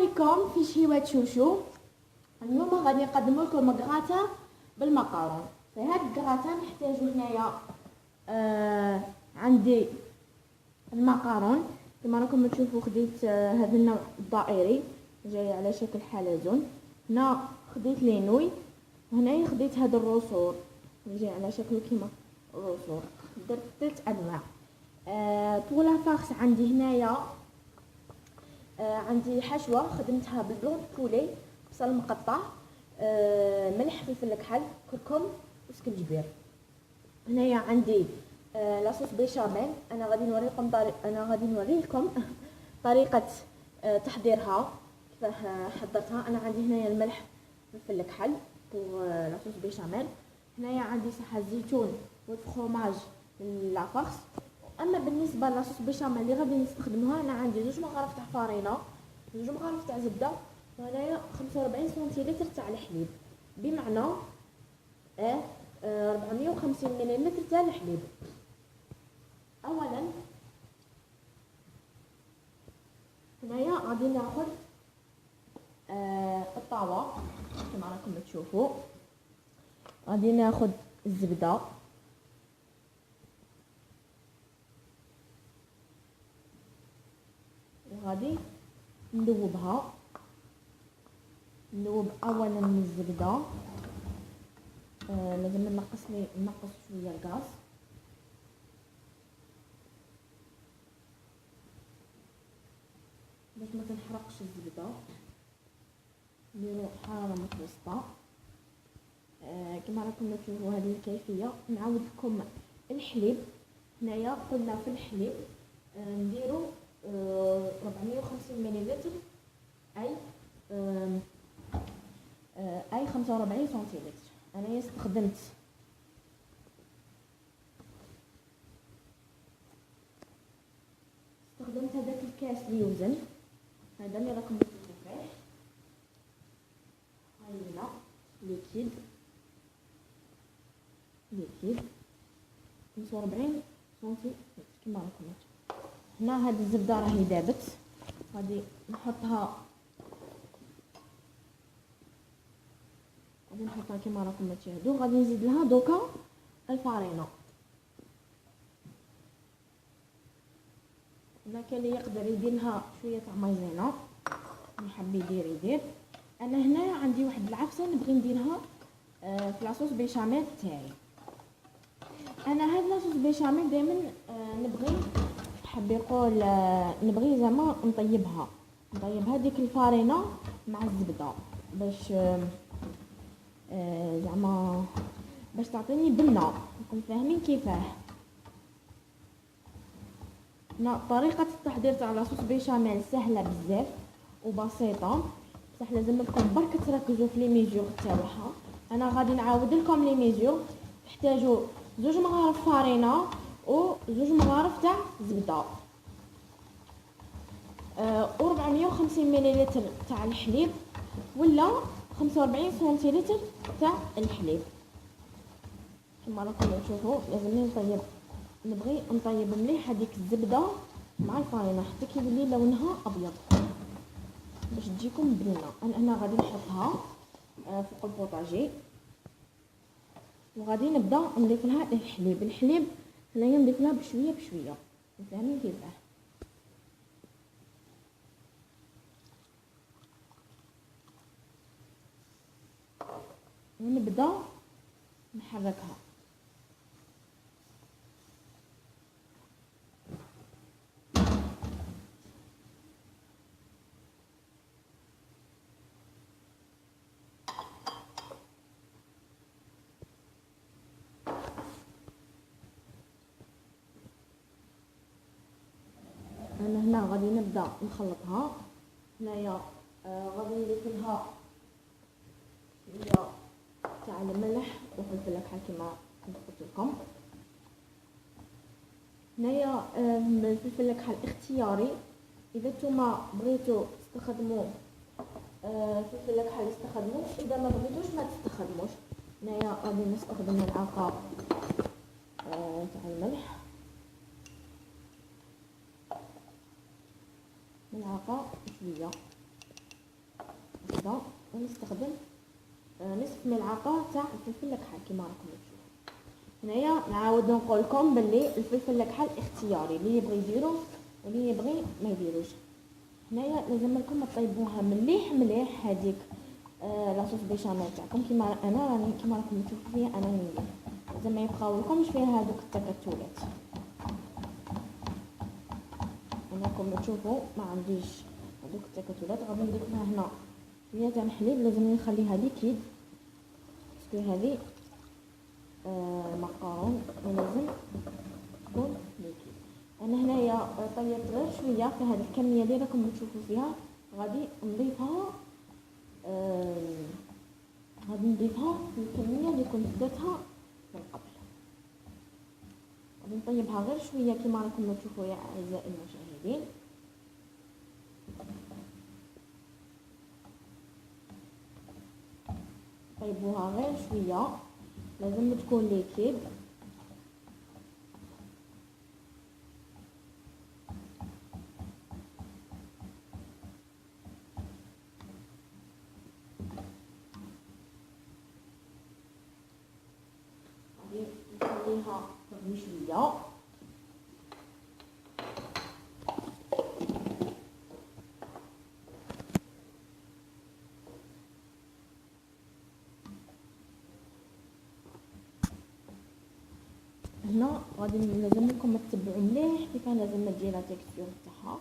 عليكم في شهيوات شوشو. اليوم غادي نقدم لكم غراتا بالمقارون. في هاد الغراتا نحتاجو هنايا عندي المقارون كما راكم تشوفوا. خديت هذا النوع الدائري جاي على شكل حلزون. هنا خديت لينوي، وهنايا خديت هذا الرسور جاي على شكل كيما الرسور. درت 3 انواع. طوله فاخس عندي هنايا. عندي حشوه خدمتها بالبلون بولي، بصل مقطع، ملح، فلفل كحل، كركم وسكنجبير. هنايا عندي لاصوص بيشاميل. انا غادي نوريكم طريقه تحضيرها كيفاه حضرتها. انا عندي هنايا الملح، فلفل كحل ولاصوص بيشاميل. هنايا عندي صحه زيتون والفخوماج للافخس. اما بالنسبه لاصوص بيشاميل اللي غادي نستخدموها، انا عندي 2 مغارف تاع فارينه، 2 مغارف تاع زبده، وهنايا 45 سنتيلتر تاع الحليب، بمعنى 450 ملل تاع الحليب. اولا هنايا غادي ناخذ الطاوه كما راكم تشوفوا. غادي ناخذ الزبده، وغادي ندوبها. ندوب اولا الزبده. لازم نقص شويه الغاز باش ما تنحرقش الزبده. نديرو حراره متوسطه. كما راكم تشوفوا هذه الكيفيه. نعاود لكم الحليب. هنايا قلنا في الحليب نديرو 450 ملل، اي 45 سنتيلتر. انا استخدمت هذاك الكاس اللي يوزن، هذا اللي راكم تشوفوا فيه. هايلا ليكيد 45 سنتيمتر كما راكم تشوفوا. هنا هاد الزبده راهي دابت، غادي نحطها كما راكم تشاهدوا. غادي نزيد لها دوكا الفارينه. انا كان اللي يقدر يدير لها شويه تاع مايزينا، اللي حاب يدير. انا هنا عندي واحد العفسه نبغي نديرها في لاصوص بيشاميل تاعي. انا هاد لاصوص بيشاميل دائما نبغي، حاب يقول نبغي زعما نطيبها ديك الفارينه مع الزبده باش زعما باش تعطيني بنه. راكم فاهمين كيفاه؟ طريقه التحضير تاع لاصوص بيشاميل سهله بزاف وبسيطه، بصح لازم لكم برك تركزوا في لي ميزور تاعها. انا غادي نعاود لكم لي ميزور. تحتاجوا 2 مغارف فارينه و2 مغارف تاع زبده، و450 ملل تاع الحليب، ولا 45 سنتيلتر تاع الحليب. كما راكم تشوفوا لازم نبغي نطيب مليح هذيك الزبده مع الفارينه حتى كيولي لونها ابيض باش تجيكم بنينه. انا هنا غادي نحطها فوق البوطاجي، وغادي نبدا نضيف لها الحليب هنايا نضيف لها بشويه فاهمين كيفاه؟ ونبدا نحركها. انا هنا غادي نبدا نخلطها. هنايا غادي نضيف لها شويه تاع الملح وفلفل كحل كما قلت لكم. هنايا الفلفل الكحل اختياري، اذا نتوما بغيتو تستخدموا فلفل الكحل استخدموه، اذا ما بغيتوش ما تستخدموش. هنايا غادي نستخدم ملعقه تاع الملح، ملعقه شويه هذا ونستخدم نصف ملعقه تاع الفلفل الكحل كما راكم تشوفوا. هنايا نعاود نقول لكم باللي الفلفل الكحل اختياري، اللي يبغي يديرو واللي يبغي ما يديروش. هنايا لازم لكم طيبوها مليح هذيك لاصوص بيشاميل تاعكم كما انا راني كما راكم تشوفوا فيها انا ندير، لازم ما يبقاو لكمش فيها هذوك التكتلات. انا كما تشوفوا ما عنديش هذوك التكتلات، غادي نضيف لها هنا شويه تاع الحليب، لازم نخليها ليكيد باسكو هذه مقارون ولازم تكون ليكيد. انا هنايا طيبت غير شويه في هذه الكميه اللي راكم تشوفوا فيها، غادي نضيفها في الكميه اللي كنت درتها من قبل. غادي نطيبها غير شويه كما راكم تشوفوا يا اعزائي المشاهدين. طيبوها غير شويه، لازم تكون ليكيد. نخليها تغلي شويه. هنا غادي لازم لكم تتبعوا مليح كيف لازم تجي لا تيكستور تاعها.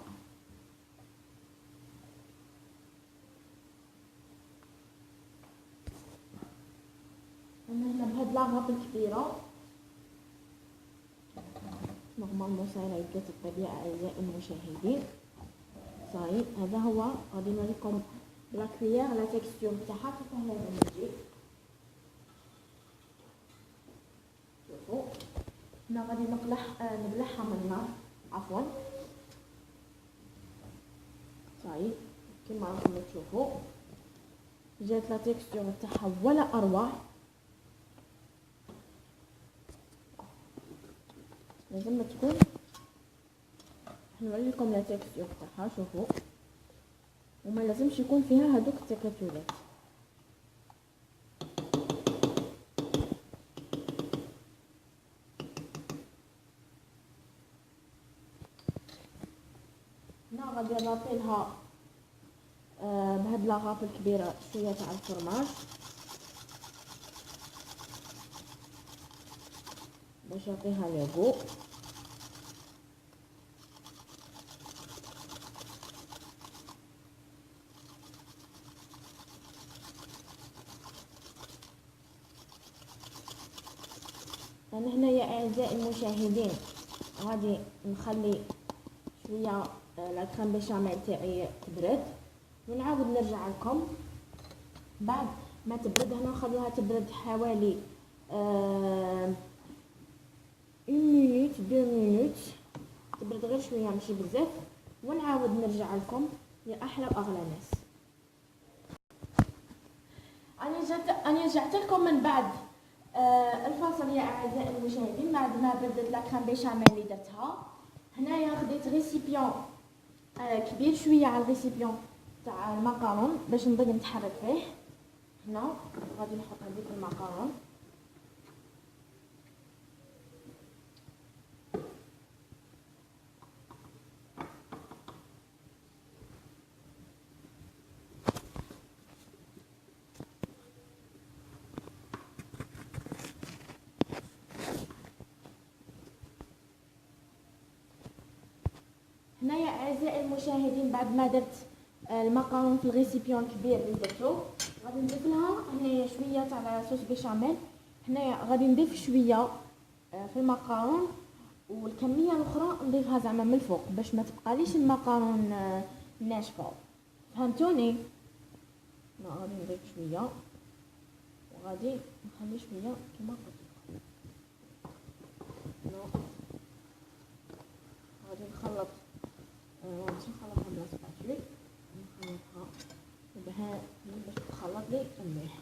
انا هنا بهاد لاغاب الكبيره نورمالمون صايره يبدا الطبيعه اعزائي المشاهدين. صاي هذا هو، غادي نوريكم بلا كويير لا تيكستور تاعها كيف لازم تجي. شوفوا هنا غادي نبلعها من النار، عفوا. صاي كما راكم تشوفوا جات لا تيكستور تاعها ولا اروع. لازم تكون نوري لكم لا تيكستور تاعها، شوفوا، وما لازمش يكون فيها هذوك التكتلات. هنا غادي نعطي لها بهاد لاغاب الكبيره شويه تاع الفرماج باش نعطيها ليغو. انا هنا يا اعزائي المشاهدين غادي نخلي شويه لا كريم بيشاميل تاعي تبرد ونعاود نرجع لكم بعد ما تبرد. هنا نخلوها تبرد حوالي 1 مينوت 2 مينوت، تبرد غير شويه ماشي بزاف، ونعاود نرجع لكم يا احلى واغلى ناس. انا رجعت لكم من بعد الفاصل يا اعزائي المشاهدين، بعد ما بردت لا كريم بيشاميل اللي درتها. هنايا خديت ريسيبيون كبير شويه على الريسيبيون تاع المقارون باش نبدا نتحرك فيه. هنا غادي نحط هذيك المقارون، هنايا اعزائي المشاهدين بعد ما درت المقارون في الريسيبيون الكبير اللي درتو غادي نضيف لها هنايا شويه تاع صوص بيشاميل. هنايا غادي نضيف شويه في المقارون والكميه الاخرى نضيفها زعما من الفوق باش ما تبقاليش المقارون ناشفه، فهمتوني؟ غادي نضيف شويه وغادي نخلي شويه كما قلت لكم. غادي نخلط باش نخلطها بلا سباتولي، نخلطها بها باش تخلط لي مليح.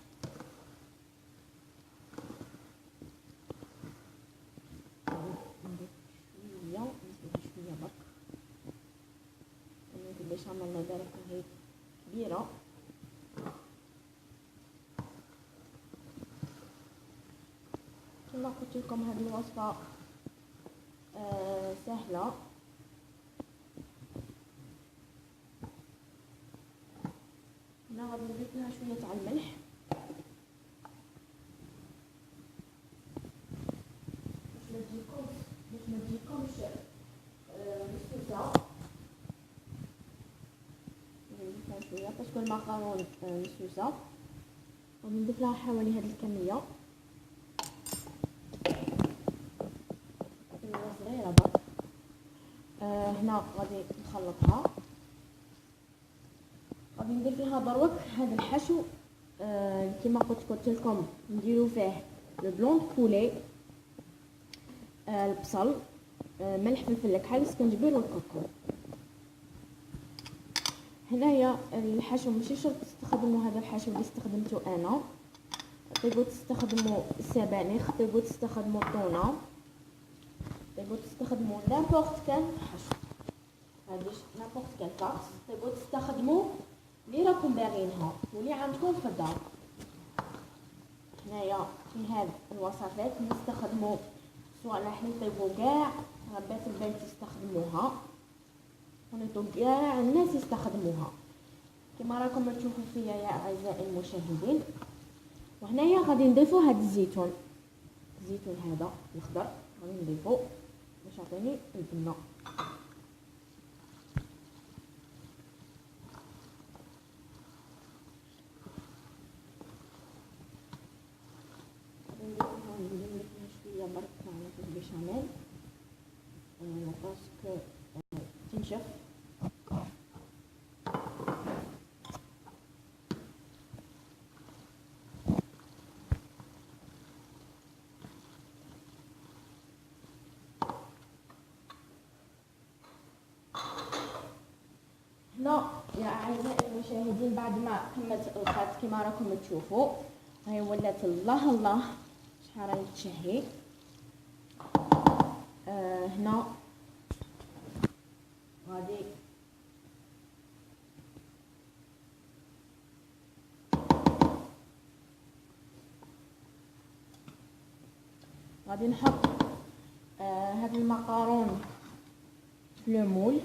نضيف شويه برك كمية البيشاميل اللي دارتها هي كبيره. قلت لكم هذه الوصفه سهله. هنا غادي نضيف لها شويه تاع الملح باش ما تجيكمش مسوسه. نضيف لها شويه باسكو الماكارون مسوسه. غادي نضيف لها حوالي هذه الكميه صغيره برك. هنا غادي نخلطها. غادي ندير فيها دروك هذا الحشو كما قلت لكم نديرو فيه لو بلون بولي، البصل، ملح، فلفل كحل، سكنجبير والكركم. هنايا الحشو ماشي شرط تستخدموا هذا الحشو اللي استخدمته انا، تقدروا تستخدموا السبانخ، تقدروا تستخدموا الطونه، تقدروا تستخدموا نابورت كان حشو، هاديش نابورت كان طاس. تقدروا تستخدموا اللي راكم باغينها واللي عندكم في الدار. هنايا في هاد الوصفات نستخدموا سواء راح نطيبوا كاع ربات البيت يستخدموها ونطيبوا كاع الناس يستخدموها كما راكم تشوفوا فيا يا اعزائي المشاهدين. وهنايا غادي نضيفوا هاد الزيتون هذا الاخضر، غادي نضيفوا باش يعطيني البنه. شويه برك على البيشاميل باسكو تنشف. هنا يا اعزائي المشاهدين بعد ما كملت الخلط كما راكم تشوفوا هاي ولات الله شحال راهي تشهي. هنا غادي نحط هاد المقارون في لو مول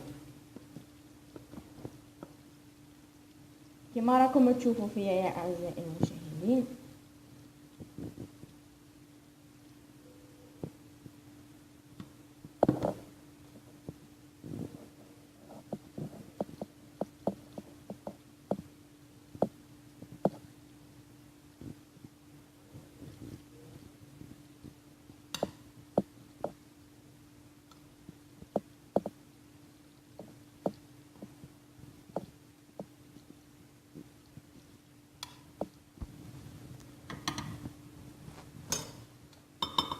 كما راكم تشوفوا فيا يا اعزائي المشاهدين.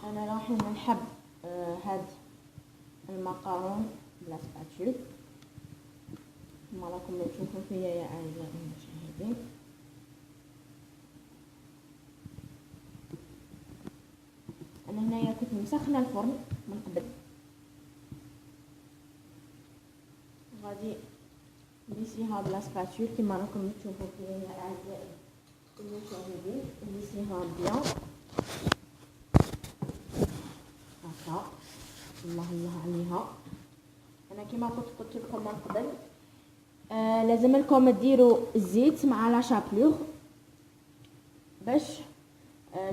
انا راح نحب هاد المقارون بلا سباتول كما راكم تشوفوا فيا يا اعزائي المشاهدين. انا هنايا كنت مسخنه الفرن من قبل، غادي نسيها بلا سباتول كما راكم تشوفوا فيا يا اعزائي المشاهدين. نسيها بيان هكا الله عليها. انا كما قلت لكم من قبل لازم لكم ديروا الزيت مع لا شابلور باش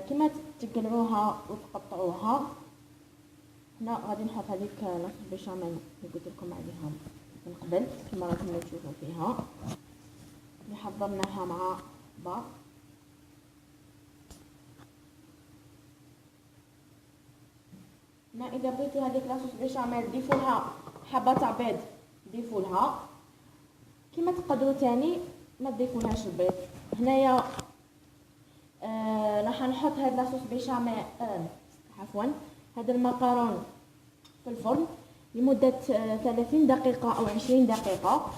كما تقلعوها وتقطعوها. هنا غادي نحط هذيك لاصوص بيشاميل اللي قلت لكم عليها من قبل كما راكم تشوفوا فيها اللي حضرناها مع بعض. هنا اذا بغيتوا هذيك لاصوص بيشاميل ضيفوا لها حبه تاع بيض، ضيفوا لها كما تقدروا تاني ما تضيفولهاش البيض. هنايا راح نحط هاد لاصوص بيشاميل عفوا هاد المقارون في الفرن لمده 30 دقيقه او 20 دقيقه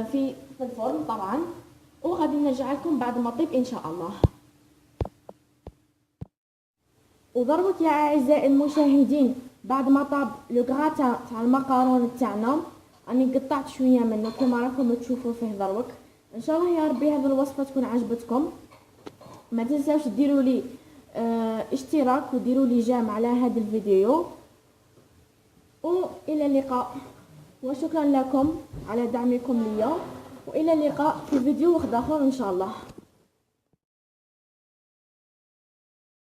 في الفرن طبعا، وغادي نرجع لكم بعد ما طيب ان شاء الله. وضربت يا اعزائي المشاهدين بعد ما طاب لو غراتا تاع المقارون تاعنا راني قطعت شويه منه كما راكم تشوفوا فيه دروك. ان شاء الله يا ربي هذه الوصفه تكون عجبتكم. ما تنساوش ديروا لي اشتراك وديروا لي جيم على هذا الفيديو، والى اللقاء، وشكرا لكم على دعمكم ليا، والى اللقاء في فيديو اخر ان شاء الله.